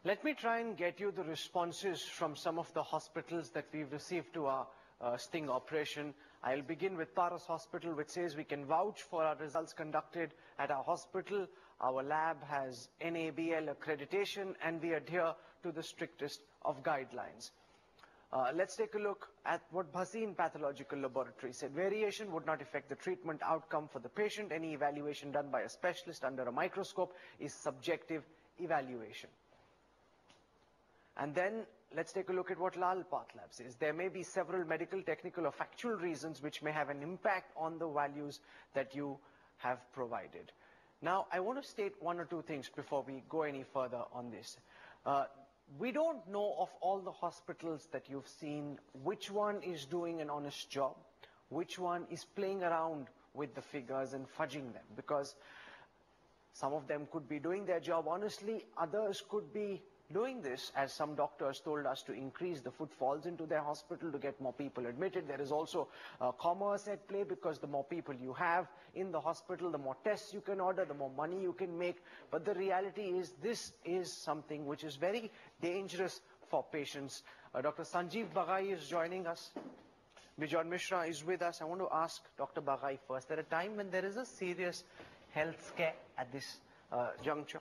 Let me try and get you the responses from some of the hospitals that we've received to our sting operation. I'll begin with Paras Hospital, which says we can vouch for our results conducted at our hospital. Our lab has NABL accreditation and we adhere to the strictest of guidelines. Let's take a look at what Bhasin Pathological Laboratory said. Variation would not affect the treatment outcome for the patient. Any evaluation done by a specialist under a microscope is subjective evaluation. And then let's take a look at what Lal Path Lab says. There may be several medical, technical or factual reasons which may have an impact on the values that you have provided. Now, I want to state one or two things before we go any further on this. We don't know of all the hospitals that you've seen which one is doing an honest job, which one is playing around with the figures and fudging them, because some of them could be doing their job honestly, others could be doing this, as some doctors told us, to increase the footfalls into their hospital, to get more people admitted. There is also commerce at play, because the more people you have in the hospital, the more tests you can order, the more money you can make. But the reality is, this is something which is very dangerous for patients. Dr. Sanjeev Bagai is joining us. Bijon Mishra is with us. I want to ask Dr. Bagai first. At a time when there is a serious health scare at this juncture,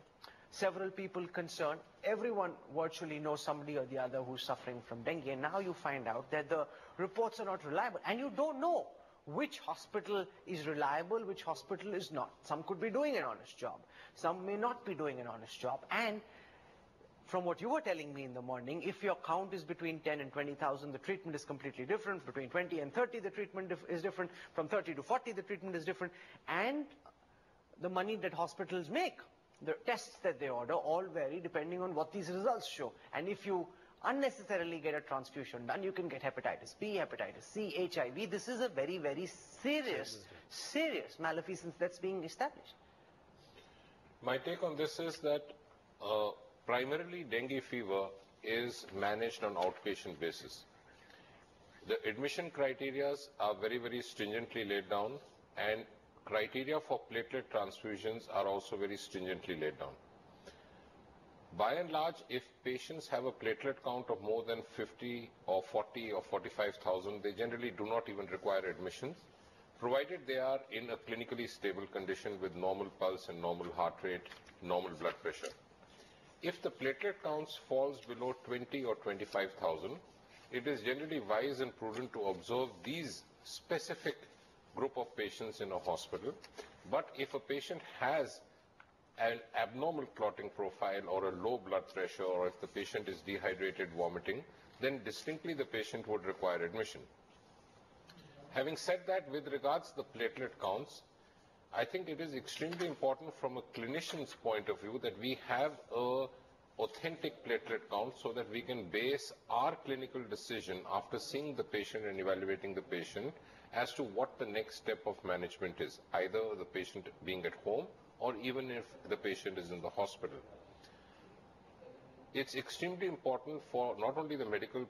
several people concerned, everyone virtually knows somebody or the other who's suffering from dengue, and now you find out that the reports are not reliable, and you don't know which hospital is reliable, which hospital is not. Some could be doing an honest job, some may not be doing an honest job. And from what you were telling me in the morning, if your count is between 10 and 20,000, the treatment is completely different. Between 20 and 30, the treatment is different. From 30 to 40, the treatment is different. And the money that hospitals make, the tests that they order, all vary depending on what these results show. And if you unnecessarily get a transfusion done, you can get hepatitis B, hepatitis C, HIV. This is a very, very serious malfeasance that's being established. My take on this is that primarily dengue fever is managed on outpatient basis. The admission criteria are very, very stringently laid down, and criteria for platelet transfusions are also very stringently laid down. By and large, if patients have a platelet count of more than 50 or 40 or 45,000, they generally do not even require admissions, provided they are in a clinically stable condition with normal pulse and normal heart rate, normal blood pressure. If the platelet counts falls below 20 or 25,000, it is generally wise and prudent to observe these specific group of patients in a hospital. But if a patient has an abnormal clotting profile or a low blood pressure, or if the patient is dehydrated, vomiting, then distinctly the patient would require admission. Having said that, with regards to the platelet counts, I think it is extremely important from a clinician's point of view that we have a authentic platelet count, so that we can base our clinical decision after seeing the patient and evaluating the patient as to what the next step of management is, either the patient being at home or even if the patient is in the hospital. It's extremely important for not only the medical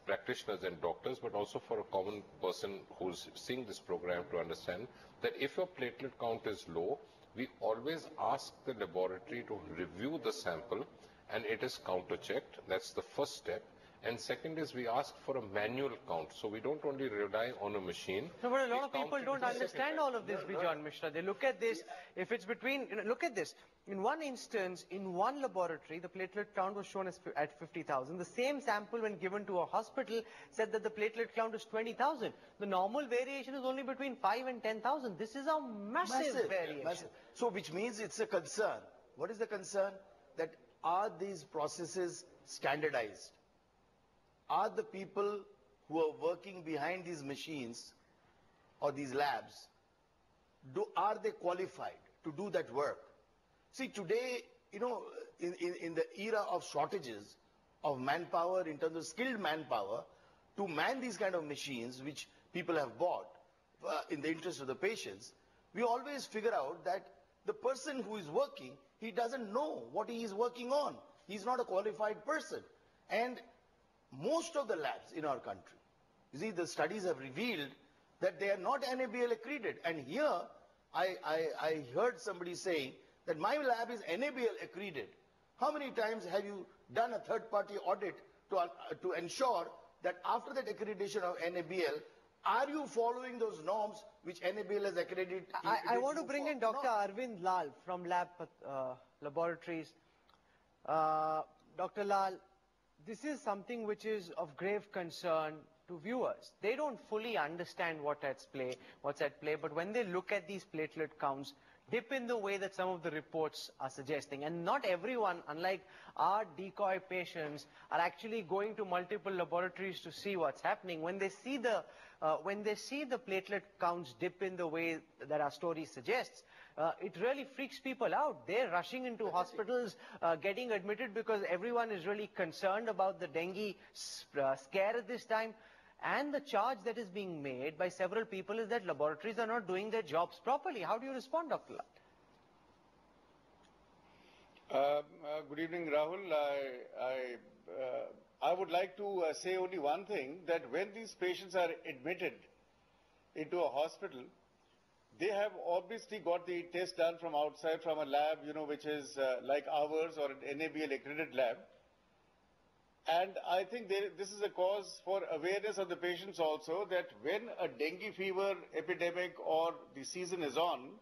practitioners and doctors, but also for a common person who's seeing this program to understand that if your platelet count is low, we always ask the laboratory to review the sample and it is counter-checked. That's the first step. And second is we ask for a manual count. So we don't only rely on a machine. No, but a lot of people don't understand all of this, Bijon Mishra. They look at this, if it's between, look at this. In one instance, in one laboratory, the platelet count was shown as at 50,000. The same sample, when given to a hospital, said that the platelet count is 20,000. The normal variation is only between 5 and 10,000. This is a massive variation. Massive. So which means it's a concern. What is the concern? That are these processes standardized? Are the people who are working behind these machines or these labs, are they qualified to do that work? See, today, you know, in the era of shortages of manpower, in terms of skilled manpower, to man these kind of machines, which people have bought in the interest of the patients, we always figure out that the person who is working, he doesn't know what he is working on. He's not a qualified person. And most of the labs in our country, you see, the studies have revealed that they are not NABL accredited. And here, I heard somebody saying that my lab is NABL accredited. How many times have you done a third-party audit to ensure that after that accreditation of NABL, are you following those norms which NABL has accredited? I want to bring in Dr. Arvind Lal from laboratories. Dr. Lal, this is something which is of grave concern to viewers. They don't fully understand what's at play, but when they look at these platelet counts, dip in the way that some of the reports are suggesting. And not everyone, unlike our decoy patients, are actually going to multiple laboratories to see what's happening. When they see the platelet counts dip in the way that our story suggests, it really freaks people out. They're rushing into hospitals, getting admitted because everyone is really concerned about the dengue scare at this time. And the charge that is being made by several people is that laboratories are not doing their jobs properly. How do you respond, Dr. Lal? Good evening, Rahul. I would like to say only one thing, that when these patients are admitted into a hospital, they have obviously got the test done from outside, from a lab, which is like ours or an NABL accredited lab. And I think this is a cause for awareness of the patients also, that when a dengue fever epidemic or the season is on,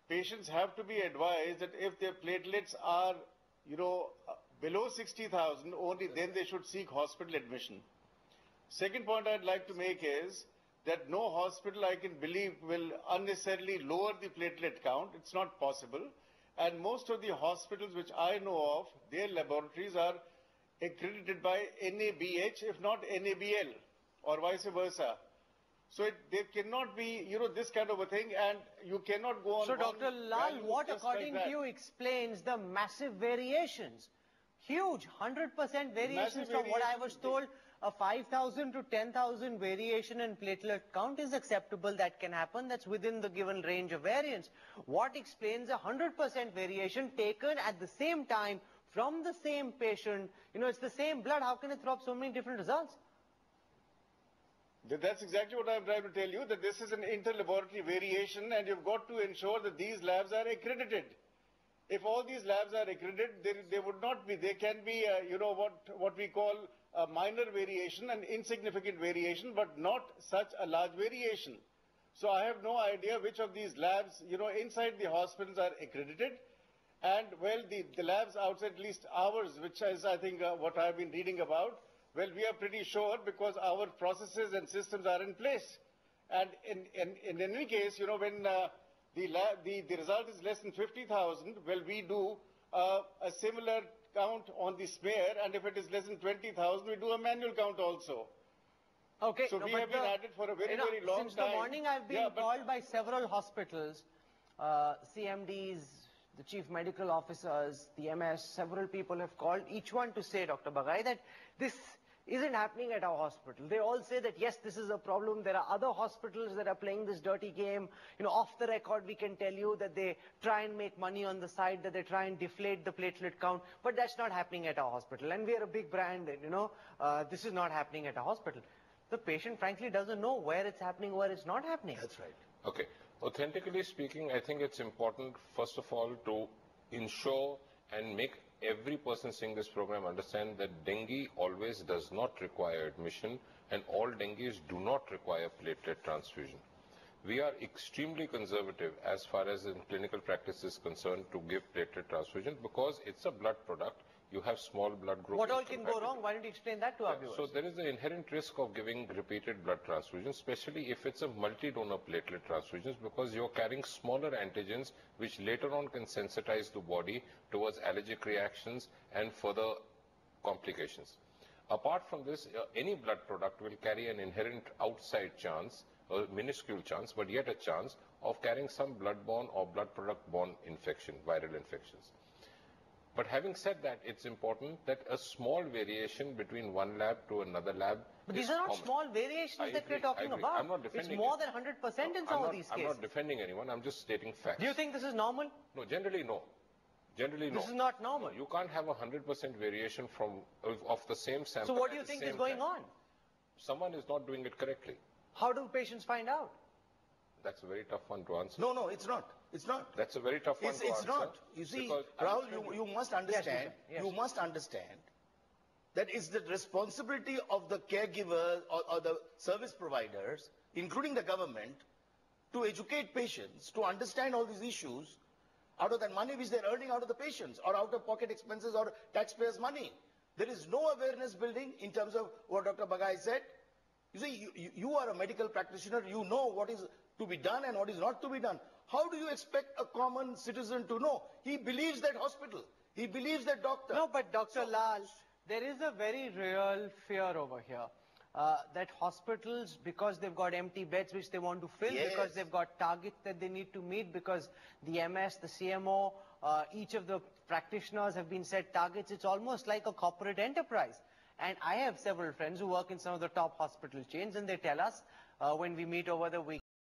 patients have to be advised that if their platelets are, below 60,000, only then they should seek hospital admission. Second point I'd like to make is that no hospital, I can believe, will unnecessarily lower the platelet count. It's not possible. And most of the hospitals which I know of, their laboratories are accredited by NABH, if not NABL, or vice versa. So there cannot be, this kind of a thing, and you cannot go on. So, Dr. Lal, what according to you explains the massive variations? Huge, 100% variations from what I was told. A 5,000 to 10,000 variation in platelet count is acceptable. That can happen. That's within the given range of variance. What explains a 100% variation taken at the same time from the same patient? It's the same blood. How can it throw up so many different results? That's exactly what I'm trying to tell you, that this is an interlaboratory variation, and you've got to ensure that these labs are accredited. If all these labs are accredited, they would not be. There can be, what we call a minor variation, an insignificant variation, but not such a large variation. So I have no idea which of these labs, inside the hospitals are accredited. And, well, the labs outside, at least ours, which is, I think, what I've been reading about, well, we are pretty sure because our processes and systems are in place. And in any case, when the result is less than 50,000, well, we do a similar count on the smear, and if it is less than 20,000, we do a manual count also. Okay. So we have been at it for a very, very long time. Since the morning, I've been called by several hospitals, CMDs, the chief medical officers, the MS, several people have called, each one to say, Dr. Bagai, that this isn't happening at our hospital. They all say that, yes, this is a problem. There are other hospitals that are playing this dirty game. Off the record, we can tell you that they try and make money on the side, that they try and deflate the platelet count. But that's not happening at our hospital. And we are a big brand, this is not happening at our hospital. The patient, frankly, doesn't know where it's happening, where it's not happening. That's right. Okay. Authentically speaking, I think it's important, first of all, to ensure and make every person seeing this program understand that dengue always does not require admission, and all dengues do not require platelet transfusion. We are extremely conservative as far as in clinical practice is concerned to give platelet transfusion because it's a blood product. You have small blood groups. What all can go wrong? Why don't you explain that to our viewers? So there is an inherent risk of giving repeated blood transfusions, especially if it's a multi-donor platelet transfusions, because you're carrying smaller antigens which later on can sensitize the body towards allergic reactions and further complications. Apart from this, any blood product will carry an inherent outside chance, a minuscule chance, but yet a chance of carrying some blood-borne or blood product-borne infection, viral infections. But having said that, it's important that a small variation between one lab to another lab. But these are not small variations that we're talking about. I'm not defending it's more than 100% in some of these cases. I'm not defending anyone. I'm just stating facts. Do you think this is normal? No, generally no. Generally no. This is not normal. No, you can't have a 100% variation of the same sample. So what do you think is going on? Someone is not doing it correctly. How do patients find out? That's a very tough one to answer. No, it's not. It's not. That's a very tough one to It's answer. not. You see, because Rahul, you must understand, Yes. you must understand that it's the responsibility of the caregivers or the service providers, including the government, to educate patients, to understand all these issues out of that money which they're earning out of the patients or out of pocket expenses or taxpayers' money. There is no awareness building in terms of what Dr. Bagai said. You see, you are a medical practitioner, you know what is to be done and what is not to be done. How do you expect a common citizen to know? He believes that hospital. He believes that doctor. No, but Dr. Lal, there is a very real fear over here. That hospitals, because they've got empty beds which they want to fill, Yes. because they've got targets that they need to meet, because the MS, the CMO, each of the practitioners have been set targets. It's almost like a corporate enterprise. And I have several friends who work in some of the top hospital chains, and they tell us when we meet over the weekend,